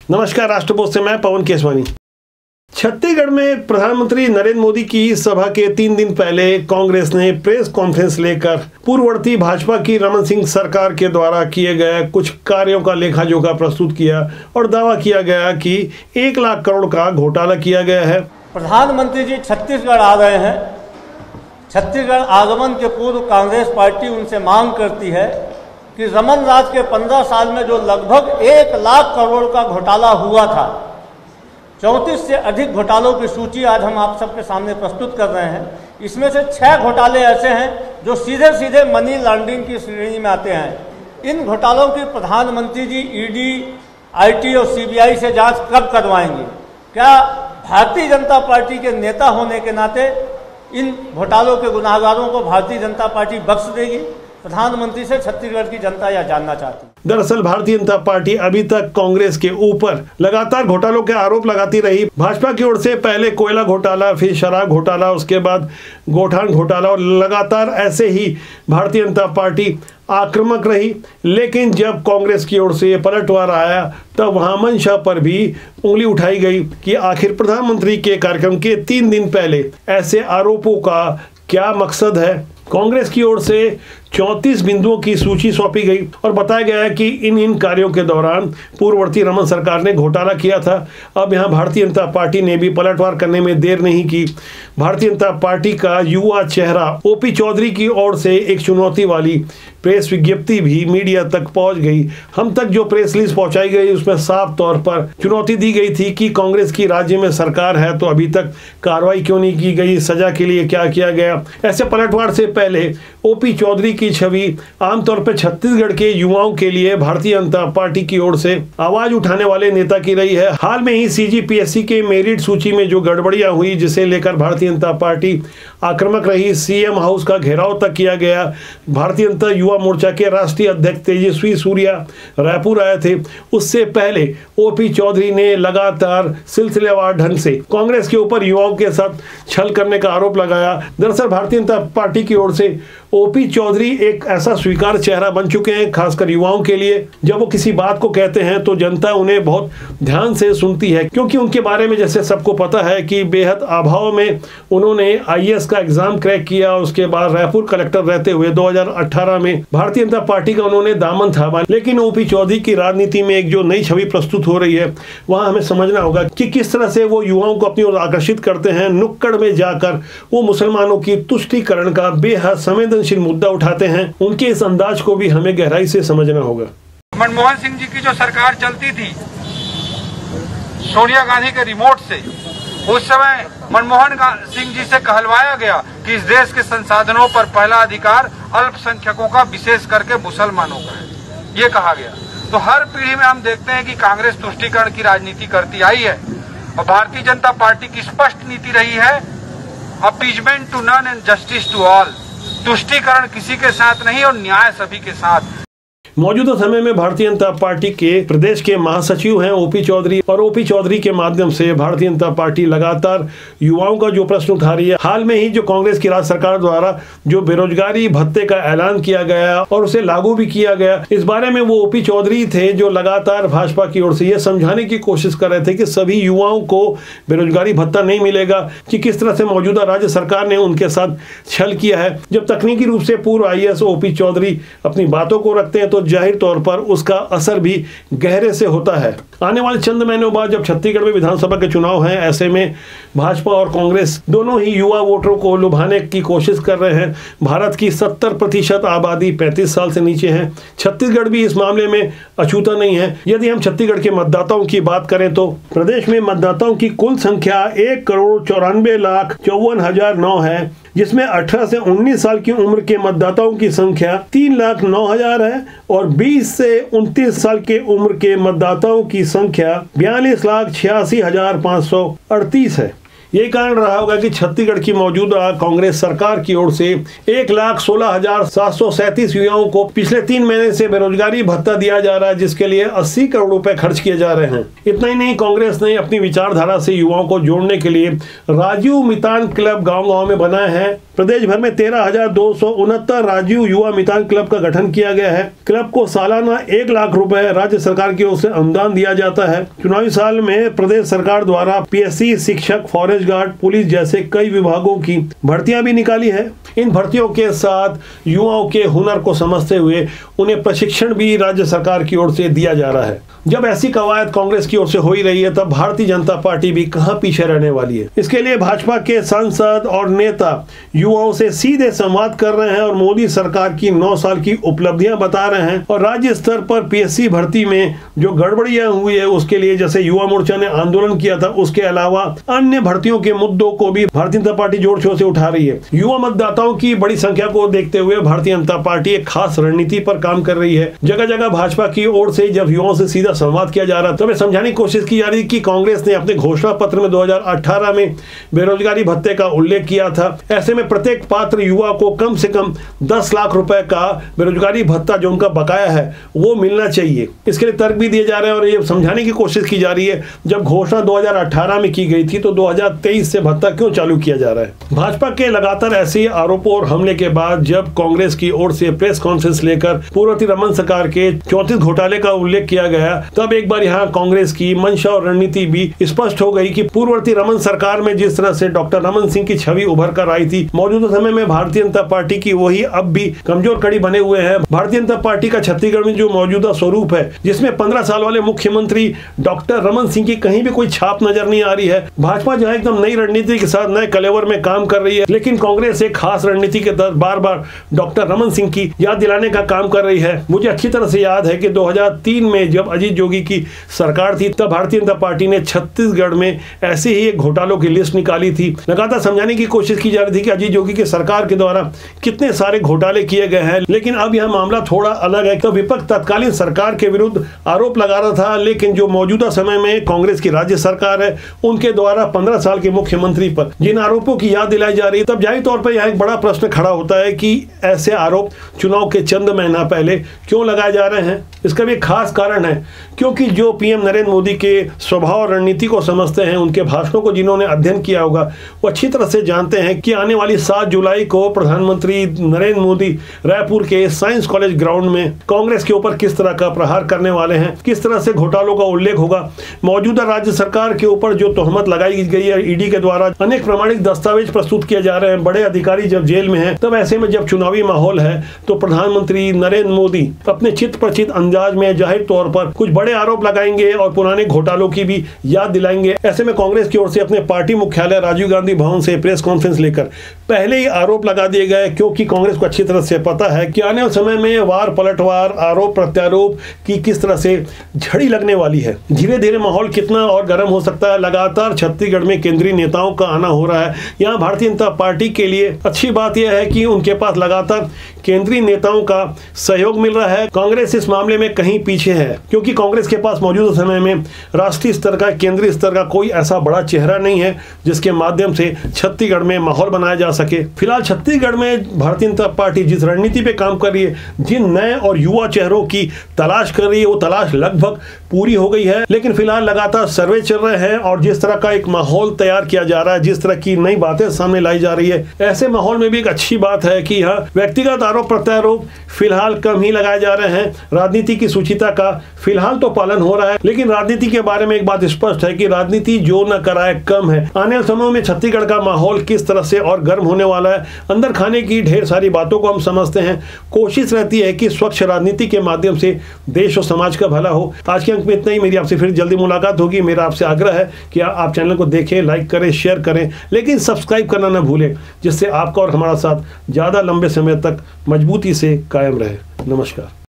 नमस्कार, राष्ट्रपोस्ट से मैं पवन केसवानी। छत्तीसगढ़ में प्रधानमंत्री नरेंद्र मोदी की सभा के 3 दिन पहले कांग्रेस ने प्रेस कॉन्फ्रेंस लेकर पूर्ववर्ती भाजपा की रमन सिंह सरकार के द्वारा किए गए कुछ कार्यों का लेखा जोखा प्रस्तुत किया और दावा किया गया कि 1 लाख करोड़ का घोटाला किया गया है। प्रधानमंत्री जी छत्तीसगढ़ आ रहे हैं। छत्तीसगढ़ आगमन के पूर्व कांग्रेस पार्टी उनसे मांग करती है कि रमन राज के 15 साल में जो लगभग 1 लाख करोड़ का घोटाला हुआ था, 34 से अधिक घोटालों की सूची आज हम आप सबके सामने प्रस्तुत कर रहे हैं। इसमें से 6 घोटाले ऐसे हैं जो सीधे सीधे मनी लॉन्ड्रिंग की श्रेणी में आते हैं। इन घोटालों की प्रधानमंत्री जी ईडी, आईटी और सीबीआई से जांच कब करवाएंगे? क्या भारतीय जनता पार्टी के नेता होने के नाते इन घोटालों के गुनाहगारों को भारतीय जनता पार्टी बख्श देगी? प्रधानमंत्री से छत्तीसगढ़ की जनता यह जानना चाहती है। दरअसल भारतीय जनता पार्टी अभी तक कांग्रेस के ऊपर लगातार घोटालों के आरोप लगाती रही। भाजपा की ओर से पहले कोयला घोटाला, फिर शराब घोटाला, उसके बाद गोठान घोटाला और लगातार ऐसे ही भारतीय जनता पार्टी आक्रामक रही। लेकिन जब कांग्रेस की ओर से पलटवार आया तब वहां मंशा पर भी उंगली उठाई गई कि आखिर प्रधानमंत्री के कार्यक्रम के 3 दिन पहले ऐसे आरोपों का क्या मकसद है। कांग्रेस की ओर से 34 बिंदुओं की सूची सौंपी गई और बताया गया है कि इन कार्यों के दौरान पूर्ववर्ती रमन सरकार ने घोटाला किया था। अब यहां भारतीय जनता पार्टी ने भी पलटवार करने में देर नहीं की। भारतीय जनता पार्टी का युवा चेहरा ओपी चौधरी की ओर से एक चुनौती वाली प्रेस विज्ञप्ति भी मीडिया तक पहुंच गई। हम तक जो प्रेस रिलीज पहुंचाई गई उसमें साफ तौर पर चुनौती दी गई थी कि कांग्रेस की राज्य में सरकार है तो अभी तक कार्रवाई क्यों नहीं की गई, सजा के लिए क्या किया गया। ऐसे पलटवार से पहले ओपी चौधरी की छवि आमतौर पर छत्तीसगढ़ के युवाओं के लिए भारतीय जनता पार्टी की ओर से आवाज उठाने वाले नेता की रही है। हाल में ही सीजीपीएससी के मेरिट सूची में जो गड़बड़ियां हुई, जिसे लेकर भारतीय जनता पार्टी आक्रामक रही, सीएम हाउस का घेराव तक किया गया। भारतीय जनता युवा मोर्चा के राष्ट्रीय अध्यक्ष तेजस्वी सूर्या रायपुर आए थे। उससे पहले ओपी चौधरी ने लगातार सिलसिलेवार ढंग से कांग्रेस के ऊपर युवाओं के साथ छल करने का आरोप लगाया। दरअसल भारतीय जनता पार्टी की ओर से ओपी चौधरी एक ऐसा स्वीकार चेहरा बन चुके हैं, खासकर युवाओं के लिए। जब वो किसी बात को कहते हैं तो जनता उन्हें बहुत ध्यान से सुनती है, क्योंकि उनके बारे में जैसे सबको पता है कि बेहद अभाव में उन्होंने आईएएस का एग्जाम क्रैक किया। उसके बाद रायपुर कलेक्टर रहते हुए 2018 में भारतीय जनता पार्टी का उन्होंने दामन थामा। लेकिन ओपी चौधरी की राजनीति में एक जो नई छवि प्रस्तुत हो रही है, वहां हमें समझना होगा कि किस तरह से वो युवाओं को अपनी ओर आकर्षित करते हैं। नुक्कड़ में जाकर वो मुसलमानों की तुष्टीकरण का बेहद संवेदनशील मुद्दा उठाते हैं। उनके इस अंदाज को भी हमें गहराई से समझना होगा। मनमोहन सिंह जी की जो सरकार चलती थी सोनिया गांधी के रिमोट से, उस समय मनमोहन सिंह जी से कहलवाया गया कि इस देश के संसाधनों पर पहला अधिकार अल्पसंख्यकों का, विशेष करके मुसलमानों का है, ये कहा गया। तो हर पीढ़ी में हम देखते हैं कि कांग्रेस तुष्टीकरण की राजनीति करती आई है और भारतीय जनता पार्टी की स्पष्ट नीति रही है, appeasement to none and justice to all. तुष्टीकरण किसी के साथ नहीं और न्याय सभी के साथ। मौजूदा समय में भारतीय जनता पार्टी के प्रदेश के महासचिव हैं ओपी चौधरी, और ओपी चौधरी के माध्यम से भारतीय जनता पार्टी लगातार युवाओं का जो प्रश्न उठा रही है। हाल में ही जो कांग्रेस की राज्य सरकार द्वारा जो बेरोजगारी भत्ते का ऐलान किया गया और उसे लागू भी किया गया, इस बारे में वो ओपी चौधरी थे जो लगातार भाजपा की ओर से यह समझाने की कोशिश कर रहे थे कि सभी युवाओं को बेरोजगारी भत्ता नहीं मिलेगा, कि किस तरह से मौजूदा राज्य सरकार ने उनके साथ छल किया है। जब तकनीकी रूप से पूर्व आईएएस ओपी चौधरी अपनी बातों को रखते हैं तो जाहिर तौर पर उसका असर भी गहरे से होता है। आने वाले चंद महीनों बाद जब छत्तीसगढ़ में विधानसभा के चुनाव हैं, ऐसे में भाजपा और कांग्रेस दोनों ही युवा वोटरों को लुभाने की कोशिश कर रहे हैं। भारत की 70% आबादी 35 साल से नीचे है। छत्तीसगढ़ भी इस मामले में अछूता नहीं है। यदि हम छत्तीसगढ़ के मतदाताओं की बात करें तो प्रदेश में मतदाताओं की कुल संख्या 1,94,54,009 है, जिसमें 18 से 19 साल की उम्र के मतदाताओं की संख्या 3,09,000 है और 20 से 29 साल के उम्र के मतदाताओं की संख्या 42,86,538 है। यही कारण रहा होगा कि छत्तीसगढ़ की मौजूदा कांग्रेस सरकार की ओर से 1,16,737 युवाओं को पिछले 3 महीने से बेरोजगारी भत्ता दिया जा रहा है, जिसके लिए 80 करोड़ रुपए खर्च किए जा रहे हैं। इतना ही नहीं, कांग्रेस ने अपनी विचारधारा से युवाओं को जोड़ने के लिए राजीव मितान क्लब गांव-गांव में बनाए हैं। प्रदेश भर में 13,269 राजीव युवा मितान क्लब का गठन किया गया है। क्लब को सालाना 1 लाख रुपए राज्य सरकार की ओर से अनुदान दिया जाता है। चुनावी साल में प्रदेश सरकार द्वारा पीएससी, शिक्षक, फॉरेस्ट गार्ड, पुलिस जैसे कई विभागों की भर्तियां भी निकाली है। इन भर्तियों के साथ युवाओं के हुनर को समझते हुए उन्हें प्रशिक्षण भी राज्य सरकार की ओर से दिया जा रहा है। जब ऐसी कवायद कांग्रेस की ओर से हो ही रही है, तब भारतीय जनता पार्टी भी कहां पीछे रहने वाली है। इसके लिए भाजपा के सांसद और नेता युवाओं से सीधे संवाद कर रहे हैं और मोदी सरकार की 9 साल की उपलब्धियां बता रहे हैं और राज्य स्तर पर पीएससी भर्ती में जो गड़बड़ियां हुई है उसके लिए, जैसे युवा मोर्चा ने आंदोलन किया था, उसके अलावा अन्य भर्तियों के मुद्दों को भी भारतीय जनता पार्टी जोर शोर से उठा रही है। युवा मतदाताओं की बड़ी संख्या को देखते हुए भारतीय जनता पार्टी एक खास रणनीति पर काम कर रही है। जगह जगह भाजपा की ओर से जब युवाओं से सीधा संवाद किया जा रहा है, तो समझाने की कोशिश की जा रही कि कांग्रेस ने अपने घोषणा पत्र में 2018 में बेरोजगारी भत्ते का उल्लेख किया था। ऐसे में प्रत्येक पात्र युवा को कम से कम 10 लाख रुपए का बेरोजगारी भत्ता जो उनका बकाया है वो मिलना चाहिए। इसके लिए तर्क भी दिए जा रहे हैं और ये समझाने की कोशिश की जा रही है, जब घोषणा 2018 में की गई थी तो 2023 से भत्ता क्यों चालू किया जा रहा है। भाजपा के लगातार ऐसे आरोपों और हमले के बाद जब कांग्रेस की ओर से प्रेस कॉन्फ्रेंस लेकर पूर्ववर्ती रमन सरकार के 34 घोटाले का उल्लेख किया गया, तब एक बार यहाँ कांग्रेस की मंशा और रणनीति भी स्पष्ट हो गई कि पूर्ववर्ती रमन सरकार में जिस तरह से डॉक्टर रमन सिंह की छवि उभर कर आई थी, मौजूदा समय में भारतीय जनता पार्टी की वही अब भी कमजोर कड़ी बने हुए हैं। भारतीय जनता पार्टी का छत्तीसगढ़ में जो मौजूदा स्वरूप है, जिसमें 15 साल वाले मुख्यमंत्री डॉक्टर रमन सिंह की कहीं भी कोई छाप नजर नहीं आ रही है। भाजपा जहाँ एकदम नई रणनीति के साथ नए कलेवर में काम कर रही है, लेकिन कांग्रेस एक खास रणनीति के तहत बार बार डॉक्टर रमन सिंह की याद दिलाने का काम कर रही है। मुझे अच्छी तरह से याद है कि 2003 में जब अजीत जोगी की सरकार थी, तब भारतीय जनता पार्टी ने छत्तीसगढ़ में ऐसे ही एक घोटालों की लिस्ट निकाली थी। लगातार समझाने की कोशिश की जा रही थी कि अजीत जोगी की सरकार के द्वारा कितने सारे घोटाले किए गए हैं, लेकिन अब यह मामला थोड़ा अलग है। तो विपक्ष तत्कालीन सरकार के विरुद्ध आरोप लगा रहा था, लेकिन जो मौजूदा समय में कांग्रेस की राज्य सरकार है, उनके द्वारा 15 साल के मुख्यमंत्री पर जिन आरोपों की याद दिलाई जा रही है, तब जाहिर तौर पर यह एक बड़ा प्रश्न खड़ा होता है कि ऐसे आरोप चुनाव के चंद महीना पहले क्यों लगाए जा रहे हैं। इसका भी एक खास कारण है, क्योंकि जो पीएम नरेंद्र मोदी के स्वभाव और रणनीति को समझते हैं, उनके भाषणों को जिन्होंने अध्ययन किया होगा, वो अच्छी तरह से जानते हैं कि आने वाली 7 जुलाई को प्रधानमंत्री नरेंद्र मोदी रायपुर के साइंस कॉलेज ग्राउंड में कांग्रेस के ऊपर किस तरह का प्रहार करने वाले हैं, किस तरह से घोटालों का उल्लेख होगा। मौजूदा राज्य सरकार के ऊपर जो तोहमत लगाई गई है ईडी के द्वारा, अनेक प्रमाणिक दस्तावेज प्रस्तुत किए जा रहे हैं, बड़े अधिकारी जब जेल में हैं, तब ऐसे में जब चुनावी माहौल है तो प्रधानमंत्री नरेंद्र मोदी अपने चित प्रचित अंदाज में जाहिर तौर पर कुछ बड़े आरोप लगाएंगे और पुराने घोटालों की भी याद दिलाएंगे। ऐसे में कांग्रेस की ओर से अपने पार्टी मुख्यालय राजीव गांधी भवन से प्रेस कॉन्फ्रेंस लेकर पहले ही आरोप लगा दिए गए, क्योंकि कांग्रेस को अच्छी तरह से पता है कि आने वाले समय में वार पलटवार, आरोप प्रत्यारोप की किस तरह से झड़ी लगने वाली है। धीरे धीरे माहौल कितना और गर्म हो सकता है। लगातार छत्तीसगढ़ में केंद्रीय नेताओं का आना हो रहा है। यहाँ भारतीय जनता पार्टी के लिए अच्छी बात यह है कि उनके पास लगातार केंद्रीय नेताओं का सहयोग मिल रहा है। कांग्रेस इस मामले में कहीं पीछे है, क्योंकि कांग्रेस के पास मौजूदा समय में राष्ट्रीय स्तर का, केंद्रीय स्तर का कोई ऐसा बड़ा चेहरा नहीं है जिसके माध्यम से छत्तीसगढ़ में माहौल बनाया जा सके। फिलहाल छत्तीसगढ़ में भारतीय जनता पार्टी जिस रणनीति पे काम कर रही है, जिन नए और युवा चेहरों की तलाश कर रही है, वो तलाश लगभग पूरी हो गई है। लेकिन फिलहाल लगातार सर्वे चल रहे हैं और जिस तरह का एक माहौल तैयार किया जा रहा है, जिस तरह की नई बातें सामने लाई जा रही है, ऐसे माहौल में भी एक अच्छी बात है कि यहाँ व्यक्तिगत आरोप प्रत्यारोप फिलहाल कम ही लगाए जा रहे हैं। राजनीति की सुचिता का फिलहाल तो पालन हो रहा है, लेकिन राजनीति के बारे में एक बात स्पष्ट है कि राजनीति जो न कराए कम है। आने वाले समय में छत्तीसगढ़ का माहौल किस तरह से और गर्म होने वाला है, अंदर खाने की ढेर सारी बातों को हम समझते हैं। कोशिश रहती है कि स्वच्छ राजनीति के माध्यम से देश और समाज का भला हो। आज के अंक में इतना ही। मेरी आपसे फिर जल्दी मुलाकात होगी। मेरा आपसे आग्रह है कि आप चैनल को देखें, लाइक करें, शेयर करें, लेकिन सब्सक्राइब करना ना भूलें, जिससे आपका और हमारा साथ ज़्यादा लंबे समय तक मजबूती से कायम रहे। नमस्कार।